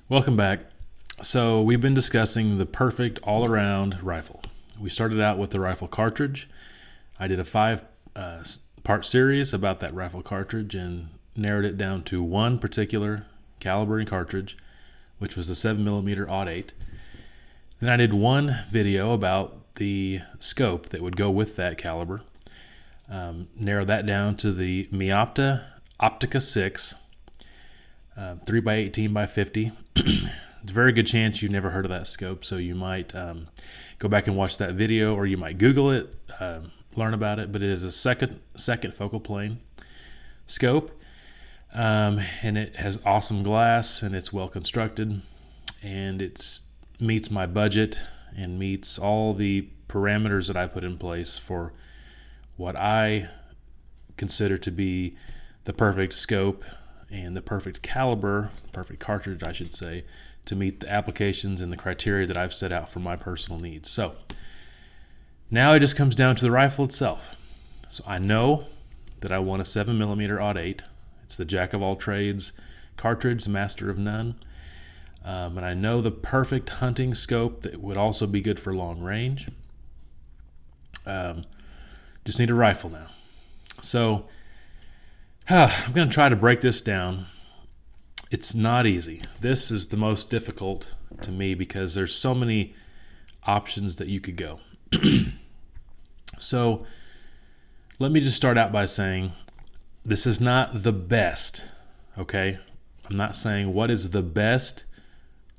Welcome back. So we've been discussing the perfect all-around rifle. We started out with the rifle cartridge. I did a five-part series about that rifle cartridge and narrowed it down to one particular caliber and cartridge, which was the 7mm-08. Then I did one video about the scope that would go with that caliber. Narrowed that down to the Miopta Optica 6 3x18 by 50. It's a very good chance you've never heard of that scope, so you might go back and watch that video, or you might Google it, learn about it. But it is a second focal plane scope, and it has awesome glass, and it's well constructed, and it meets my budget and meets all the parameters that I put in place for what I consider to be the perfect scope and the perfect caliber, perfect cartridge, I should say, to meet the applications and the criteria that I've set out for my personal needs. So now it just comes down to the rifle itself. So I know that I want a 7mm-08. It's the jack of all trades cartridge, the master of none. And I know the perfect hunting scope that would also be good for long range. Just need a rifle now. So I'm going to try to break this down. It's not easy. This is the most difficult to me because there's so many options that you could go. So let me just start out by saying this is not the best, okay? I'm not saying what is the best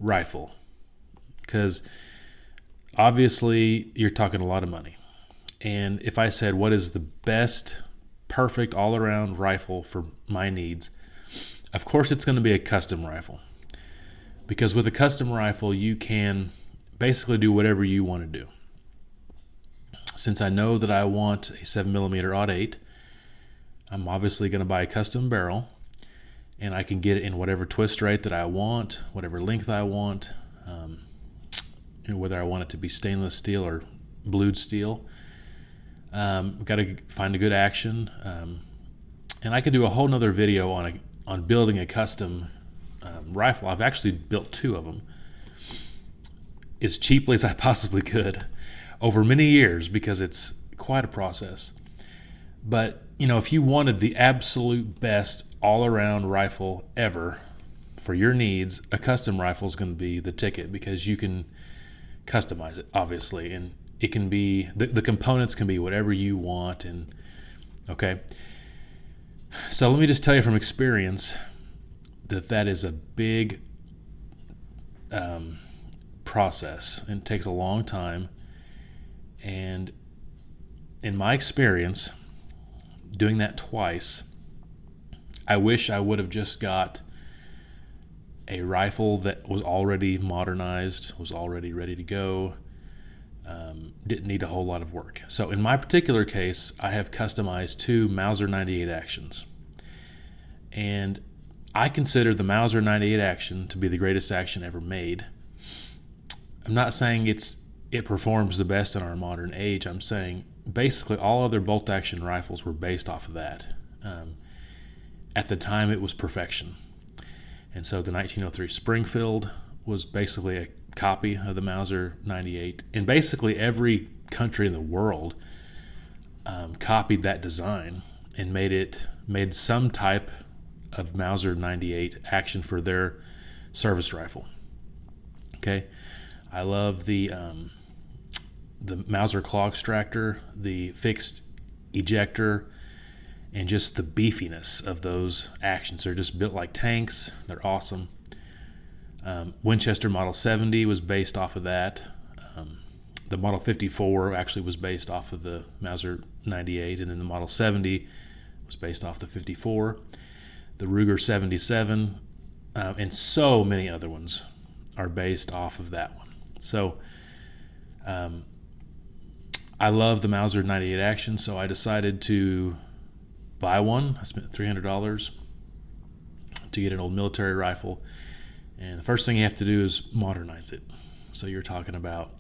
rifle, because obviously you're talking a lot of money. And if I said what is the best perfect all-around rifle for my needs, of course it's going to be a custom rifle, because with a custom rifle you can basically do whatever you want to do. Since I know that I want a 7mm-08, I'm obviously going to buy a custom barrel, and I can get it in whatever twist rate that I want, whatever length I want, whether I want it to be stainless steel or blued steel. Got to find a good action, and I could do a whole nother video on building a custom rifle. I've actually built two of them as cheaply as I possibly could over many years, because it's quite a process. But if you wanted the absolute best all-around rifle ever for your needs, a custom rifle is going to be the ticket, because you can customize it, obviously, and it can be the components can be whatever you want. And okay, so let me just tell you from experience that is a big process, and it takes a long time. And in my experience doing that twice, I wish I would have just got a rifle that was already modernized, was already ready to go. Didn't need a whole lot of work. So in my particular case, I have customized two Mauser 98 actions. And I consider the Mauser 98 action to be the greatest action ever made. I'm not saying it performs the best in our modern age. I'm saying basically all other bolt action rifles were based off of that. At the time, it was perfection. And so the 1903 Springfield was basically a copy of the Mauser 98, and basically every country in the world copied that design and made some type of Mauser 98 action for their service rifle. Okay, I love the Mauser claw extractor, the fixed ejector, and just the beefiness of those actions. They're just built like tanks. They're awesome. Winchester Model 70 was based off of that. The Model 54 actually was based off of the Mauser 98, and then the Model 70 was based off the 54. The Ruger 77, and so many other ones are based off of that one. So I love the Mauser 98 action, so I decided to buy one. I spent $300 to get an old military rifle. And the first thing you have to do is modernize it. So you're talking about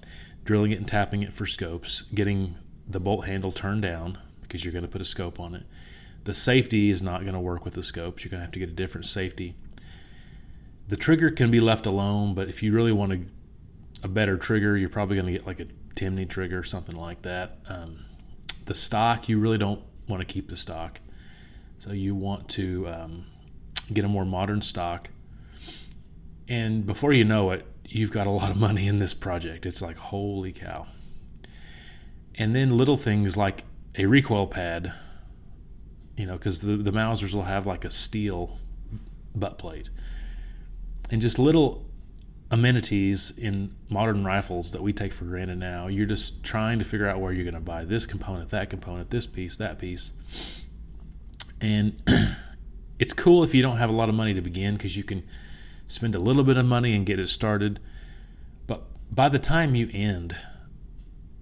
drilling it and tapping it for scopes, getting the bolt handle turned down because you're going to put a scope on it. The safety is not going to work with the scopes. You're going to have to get a different safety. The trigger can be left alone, but if you really want a better trigger, you're probably going to get like a Timney trigger or something like that. The stock, you really don't want to keep the stock. So you want to get a more modern stock. And before you know it, you've got a lot of money in this project. It's like, holy cow. And then little things like a recoil pad, because the Mausers will have like a steel butt plate. And just little amenities in modern rifles that we take for granted now. You're just trying to figure out where you're going to buy this component, that component, this piece, that piece. And it's cool if you don't have a lot of money to begin, because you can spend a little bit of money and get it started. But by the time you end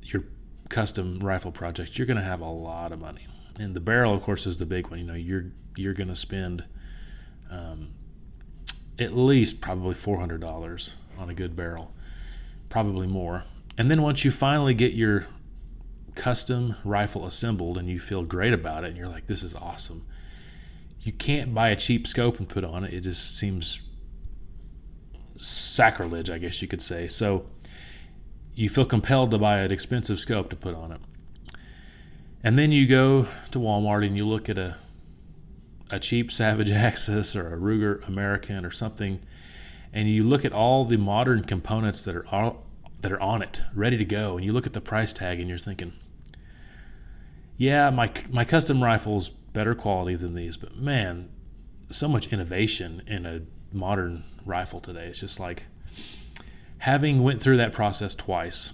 your custom rifle project, you're going to have a lot of money. And the barrel, of course, is the big one. You're going to spend at least probably $400 on a good barrel, probably more. And then once you finally get your custom rifle assembled and you feel great about it and you're like, this is awesome, you can't buy a cheap scope and put on it. It just seems sacrilege, I guess you could say. So you feel compelled to buy an expensive scope to put on it. And then you go to Walmart and you look at a cheap Savage Axis or a Ruger American or something, and you look at all the modern components that are on it, ready to go, and you look at the price tag and you're thinking, yeah, my custom rifle's better quality than these, but man, so much innovation in a modern rifle today. It's just like, having went through that process twice,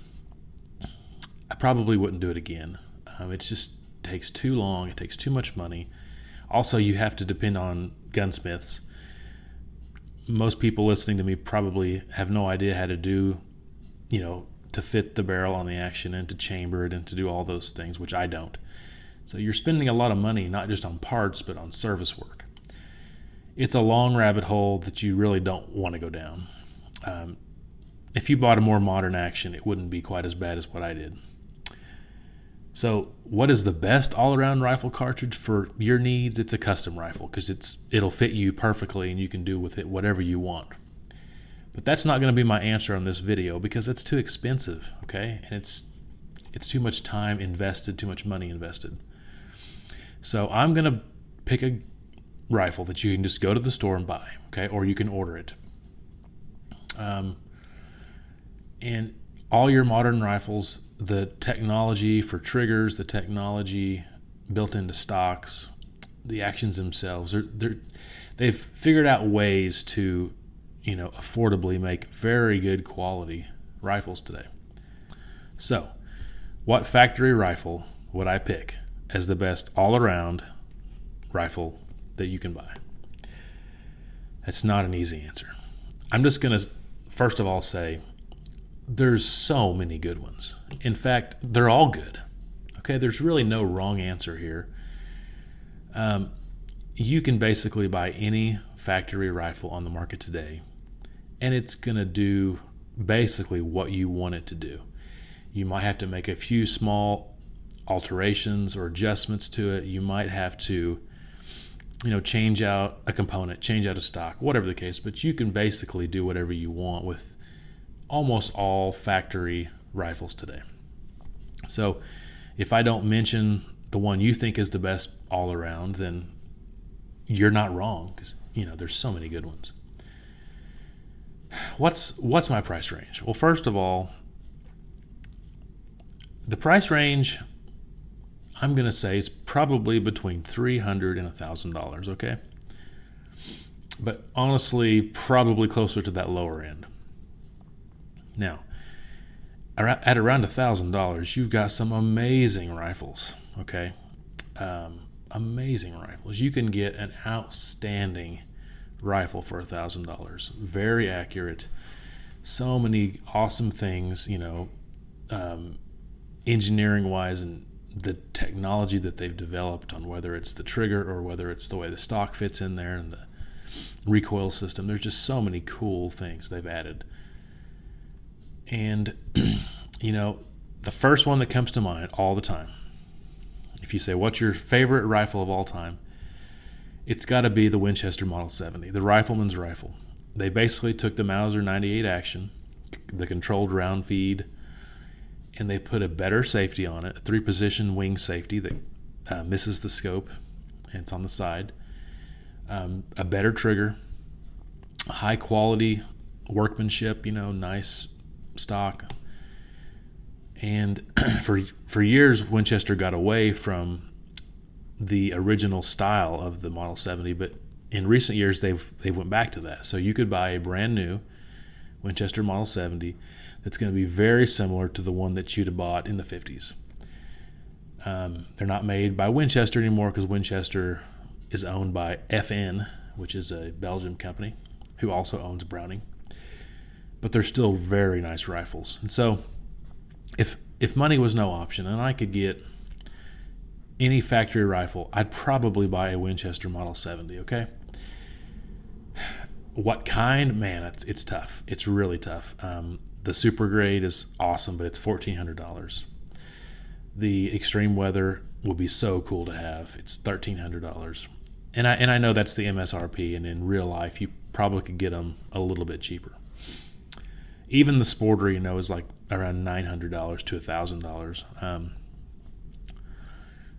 I probably wouldn't do it again. It just takes too long. It takes too much money. Also, you have to depend on gunsmiths. Most people listening to me probably have no idea how to do, to fit the barrel on the action and to chamber it and to do all those things, which I don't. So you're spending a lot of money, not just on parts, but on service work. It's a long rabbit hole that you really don't want to go down. If you bought a more modern action, it wouldn't be quite as bad as what I did. So what is the best all-around rifle cartridge for your needs? It's a custom rifle, because it'll fit you perfectly and you can do with it whatever you want. But that's not going to be my answer on this video, because it's too expensive, okay? And it's too much time invested, too much money invested. So I'm going to pick a rifle that you can just go to the store and buy, okay? Or you can order it. And all your modern rifles, the technology for triggers, the technology built into stocks, the actions themselves, they've figured out ways to, affordably make very good quality rifles today. So, what factory rifle would I pick as the best all-around rifle that you can buy? That's not an easy answer. I'm just going to, first of all, say, there's so many good ones. In fact, they're all good. Okay, there's really no wrong answer here. You can basically buy any factory rifle on the market today, and it's going to do basically what you want it to do. You might have to make a few small alterations or adjustments to it. You might have to, change out a component, change out a stock, whatever the case, but you can basically do whatever you want with almost all factory rifles today. So if I don't mention the one you think is the best all around, then you're not wrong, because there's so many good ones. What's my price range? Well, first of all, the price range, I'm going to say, is probably between $300 and $1,000, okay? But honestly, probably closer to that lower end. Now, at around $1,000, you've got some amazing rifles, okay? Amazing rifles. You can get an outstanding rifle for $1,000. Very accurate. So many awesome things, engineering-wise, and the technology that they've developed on whether it's the trigger or whether it's the way the stock fits in there and the recoil system. There's just so many cool things they've added. And, the first one that comes to mind all the time, if you say, what's your favorite rifle of all time? It's got to be the Winchester Model 70, the rifleman's rifle. They basically took the Mauser 98 action, the controlled round feed, and they put a better safety on it, a 3-position wing safety that misses the scope, and it's on the side, a better trigger, high quality workmanship, nice stock. And for years, Winchester got away from the original style of the Model 70, but in recent years they've went back to that. So you could buy a brand new Winchester Model 70 that's going to be very similar to the one that you'd have bought in the 50s. They're not made by Winchester anymore because Winchester is owned by FN, which is a Belgian company who also owns Browning. But they're still very nice rifles. And so if money was no option and I could get any factory rifle, I'd probably buy a Winchester Model 70, okay? What kind? Man, it's tough. It's really tough. The Super Grade is awesome, but it's $1,400. The Extreme Weather will be so cool to have. It's $1,300. And I know that's the MSRP, and in real life, you probably could get them a little bit cheaper. Even the Sporter, is like around $900 to $1,000.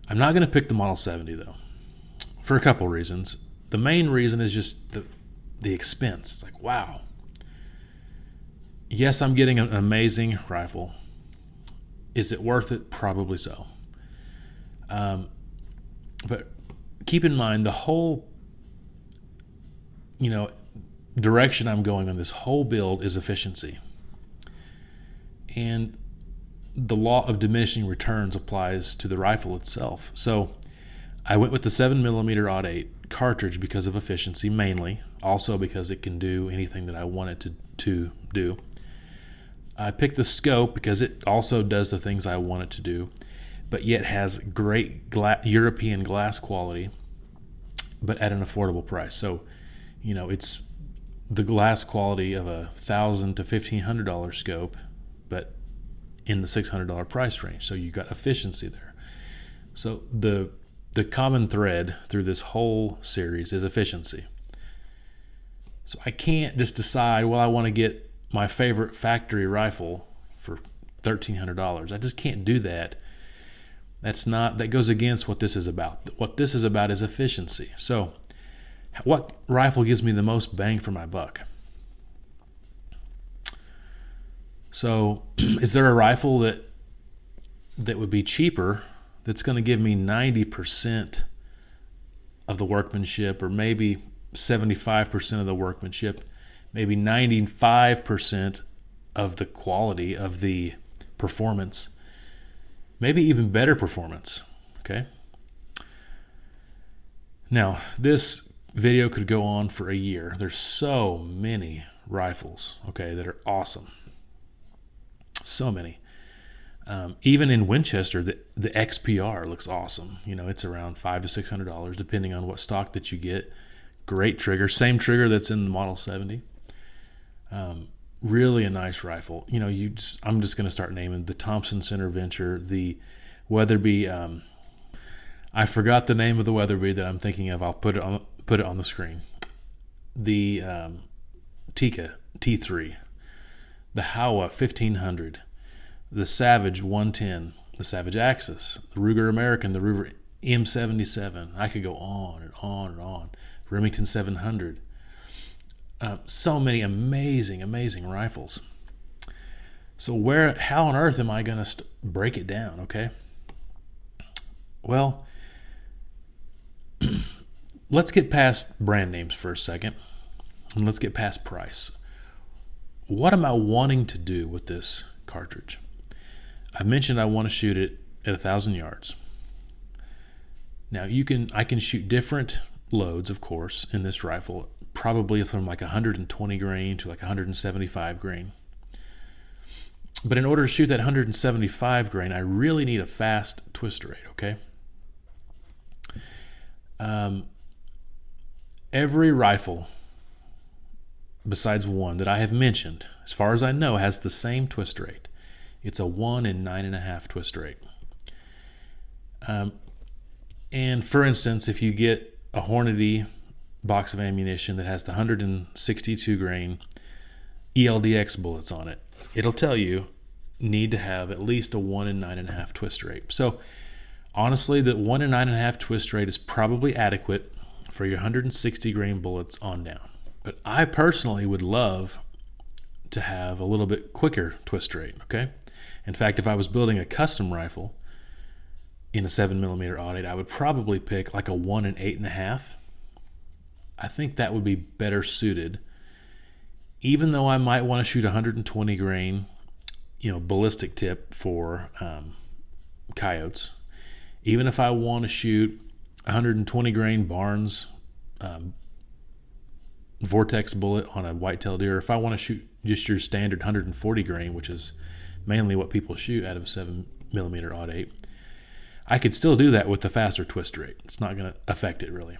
I'm not going to pick the Model 70, though, for a couple reasons. The main reason is just the expense. It's like, wow. Yes, I'm getting an amazing rifle. Is it worth it? Probably so. But keep in mind, the whole, direction I'm going on this whole build is efficiency. And the law of diminishing returns applies to the rifle itself. So I went with the 7mm-08 cartridge because of efficiency mainly, also because it can do anything that I want it to do. I picked the scope because it also does the things I want it to do, but yet has great European glass quality, but at an affordable price. So, it's the glass quality of a $1,000 to $1,500 scope, but in the $600 price range. So you got efficiency there. So the common thread through this whole series is efficiency. So I can't just decide, well, I want to get my favorite factory rifle for $1,300. I just can't do that. That goes against what this is about. What this is about is efficiency. So what rifle gives me the most bang for my buck? So is there a rifle that would be cheaper that's going to give me 90% of the workmanship, or maybe 75% of the workmanship, maybe 95% of the quality of the performance, maybe even better performance, okay? Now, this video could go on for a year. There's so many rifles, okay, that are awesome. So many. Even in Winchester, the XPR looks awesome. It's around $500 to $600 depending on what stock that you get. Great trigger, same trigger that's in the Model 70. Really a nice rifle. I'm just going to start naming the Thompson Center Venture, the Weatherby. I forgot the name of the Weatherby that I'm thinking of. I'll put it on the screen. The Tikka T3. The Howa 1500, the Savage 110, the Savage Axis, the Ruger American, the Ruger M77. I could go on and on and on. Remington 700. So many amazing rifles. So how on earth am I going to break it down, okay? Well, let's get past brand names for a second, and let's get past price. What am I wanting to do with this cartridge? I mentioned I want to shoot it at 1,000 yards. Now I can shoot different loads, of course, in this rifle, probably from like 120 grain to like 175 grain. But in order to shoot that 175 grain, I really need a fast twist rate, okay? Every rifle besides one that I have mentioned, as far as I know, has the same twist rate. It's a 1 in 9.5 twist rate. And for instance, if you get a Hornady box of ammunition that has the 162 grain ELDX bullets on it, it'll tell you need to have at least a 1 in 9.5 twist rate. So honestly, the 1 in 9.5 twist rate is probably adequate for your 160 grain bullets on down. But I personally would love to have a little bit quicker twist rate, okay? In fact, if I was building a custom rifle in a 7mm-08, I would probably pick like a 1 in 8.5. I think that would be better suited, even though I might want to shoot 120 grain, ballistic tip for coyotes. Even if I want to shoot 120 grain Barnes vortex bullet on a whitetail deer, if I want to shoot just your standard 140 grain, which is mainly what people shoot out of a 7mm-08, I could still do that with the faster twist rate. It's not going to affect it really,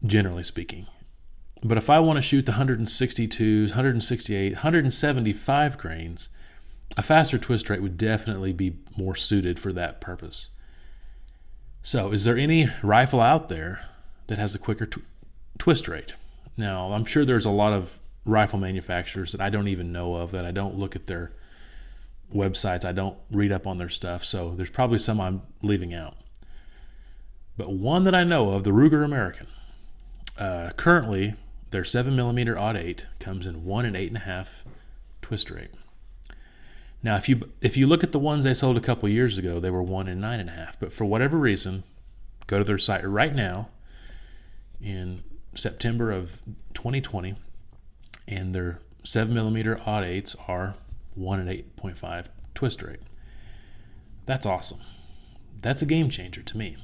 generally speaking. But if I want to shoot the 162s, 168, 175 grains, a faster twist rate would definitely be more suited for that purpose. So is there any rifle out there that has a quicker twist rate? Now, I'm sure there's a lot of rifle manufacturers that I don't even know of, that I don't look at their websites, I don't read up on their stuff, so there's probably some I'm leaving out. But one that I know of, the Ruger American, currently their 7mm-08 comes in 1 in 8.5 twist rate. Now, if you look at the ones they sold a couple years ago, they were 1 in 9.5. But for whatever reason, go to their site right now in September of 2020, and their 7mm-08s are 1 in 8.5 twist rate. That's awesome. That's a game changer to me.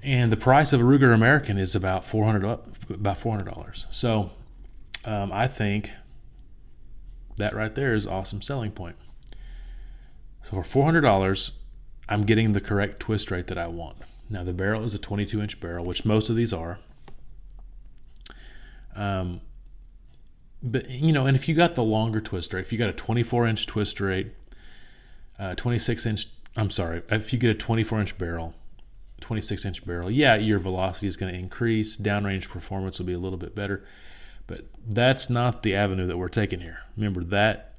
And the price of a Ruger American is about $400. So I think that right there is an awesome selling point. So for $400, I'm getting the correct twist rate that I want. Now the barrel is a 22-inch barrel, which most of these are. But and if you got the longer twist rate, if you got a 24-inch twist rate, 26-inch, if you get a 24-inch barrel, 26-inch barrel, yeah, your velocity is going to increase, downrange performance will be a little bit better, but that's not the avenue that we're taking here. Remember that,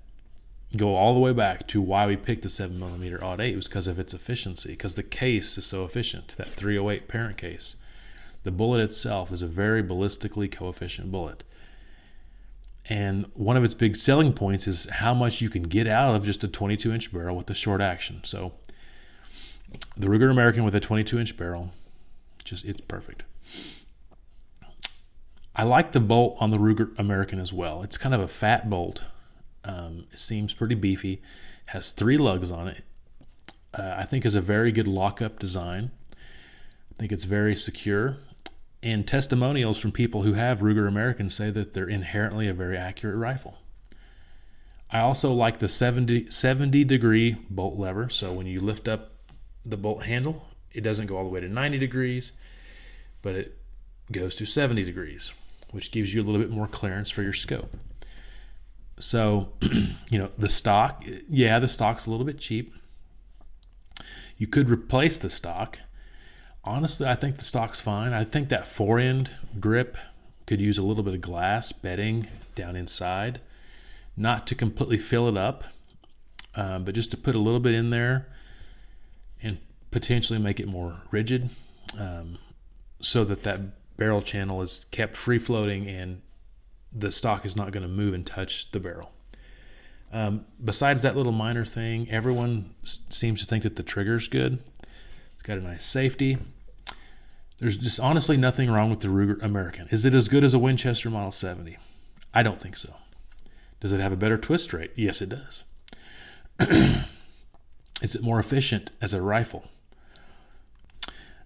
go all the way back to why we picked the 7mm-08 was because of its efficiency, because the case is so efficient, that 308 parent case. The bullet itself is a very ballistically coefficient bullet. And one of its big selling points is how much you can get out of just a 22-inch barrel with the short action. So the Ruger American with a 22-inch barrel, it's perfect. I like the bolt on the Ruger American as well. It's kind of a fat bolt. It seems pretty beefy. Has 3 lugs on it. I think is a very good lockup design. I think it's very secure. And testimonials from people who have Ruger Americans say that they're inherently a very accurate rifle. I also like the 70-degree bolt lever. So when you lift up the bolt handle, it doesn't go all the way to 90 degrees, but it goes to 70 degrees, which gives you a little bit more clearance for your scope. So, the stock, the stock's a little bit cheap. You could replace the stock. Honestly, I think the stock's fine. I think that fore-end grip could use a little bit of glass bedding down inside, not to completely fill it up, but just to put a little bit in there and potentially make it more rigid, so that barrel channel is kept free-floating and the stock is not going to move and touch the barrel. Besides that little minor thing, everyone seems to think that the trigger's good. It's got a nice safety. There's just honestly nothing wrong with the Ruger American. Is it as good as a Winchester Model 70? I don't think so. Does it have a better twist rate? Yes, it does. Is it more efficient as a rifle?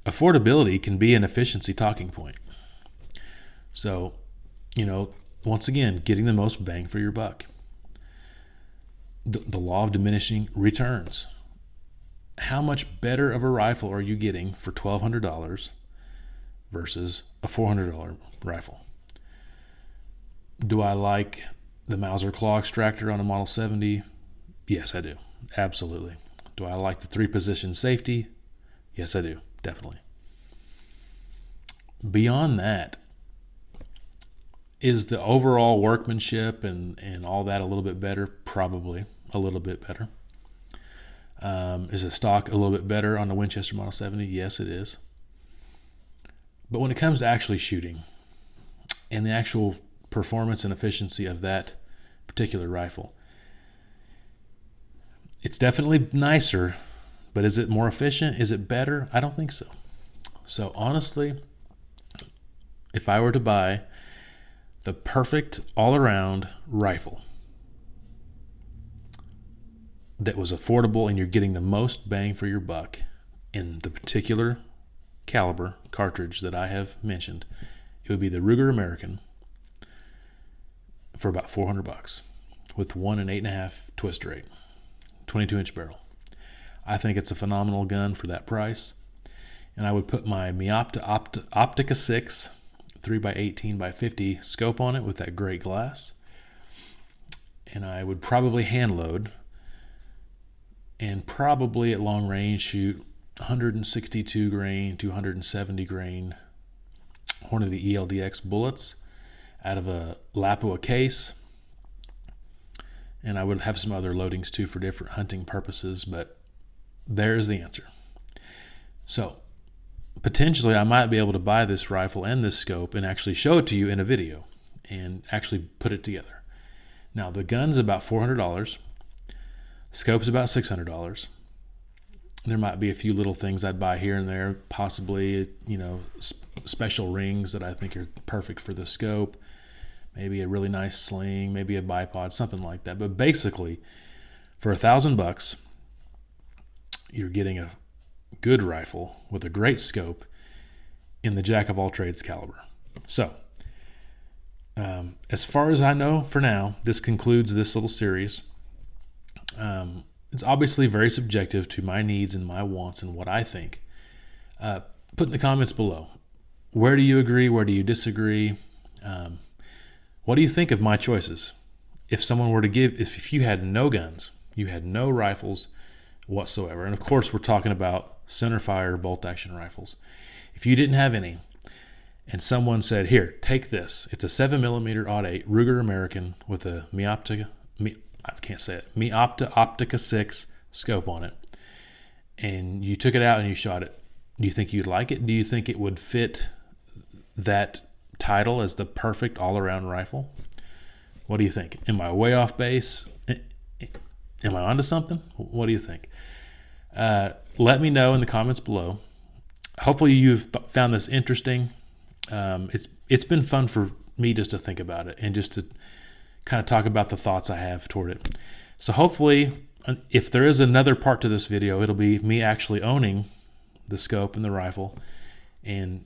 Affordability can be an efficiency talking point. So, once again, getting the most bang for your buck. The law of diminishing returns. How much better of a rifle are you getting for $1,200 versus a $400 rifle? Do I like the Mauser claw extractor on a Model 70? Yes, I do. Absolutely. Do I like the 3-position safety? Yes, I do. Definitely. beyond that, is the overall workmanship and all that a little bit better? Probably a little bit better. Is the stock a little bit better on the Winchester Model 70? Yes, it is. But when it comes to actually shooting and the actual performance and efficiency of that particular rifle, it's definitely nicer, but is it more efficient? Is it better? I don't think so. So honestly, if I were to buy the perfect all-around rifle that was affordable and you're getting the most bang for your buck in the particular caliber cartridge that I have mentioned, it would be the Ruger American for about $400 with 1 8.5 twist rate, 22-inch barrel. I think it's a phenomenal gun for that price, and I would put my Optica 6 3x18x50 scope on it with that great glass, and I would probably hand load and probably at long range shoot 162 grain to 170 grain Hornady ELDX bullets out of a Lapua case, and I would have some other loadings too for different hunting purposes, but there's the answer. So potentially I might be able to buy this rifle and this scope and actually show it to you in a video and actually put it together. Now the gun's about $400, the scope's about $600. There might be a few little things I'd buy here and there, possibly, special rings that I think are perfect for the scope, maybe a really nice sling, maybe a bipod, something like that. But basically, for $1,000, you're getting a good rifle with a great scope in the jack of all trades caliber. So, as far as I know for now, this concludes this little series. It's obviously very subjective to my needs and my wants and what I think. Put in the comments below. Where do you agree? Where do you disagree? What do you think of my choices? If someone were to if you had no guns, you had no rifles whatsoever, and of course we're talking about centerfire bolt-action rifles. If you didn't have any, and someone said, "Here, take this. It's a 7mm-08 Ruger American with a Mi-Opta Optica 6 scope on it," and you took it out and you shot it, do you think you'd like it? Do you think it would fit that title as the perfect all-around rifle? What do you think? Am I way off base? Am I onto something? What do you think? Let me know in the comments below. Hopefully you've found this interesting. It's been fun for me just to think about it and just to kind of talk about the thoughts I have toward it. So hopefully, if there is another part to this video, it'll be me actually owning the scope and the rifle and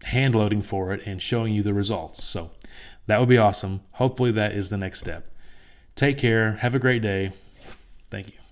hand loading for it and showing you the results. So that would be awesome. Hopefully that is the next step. Take care. Have a great day. Thank you.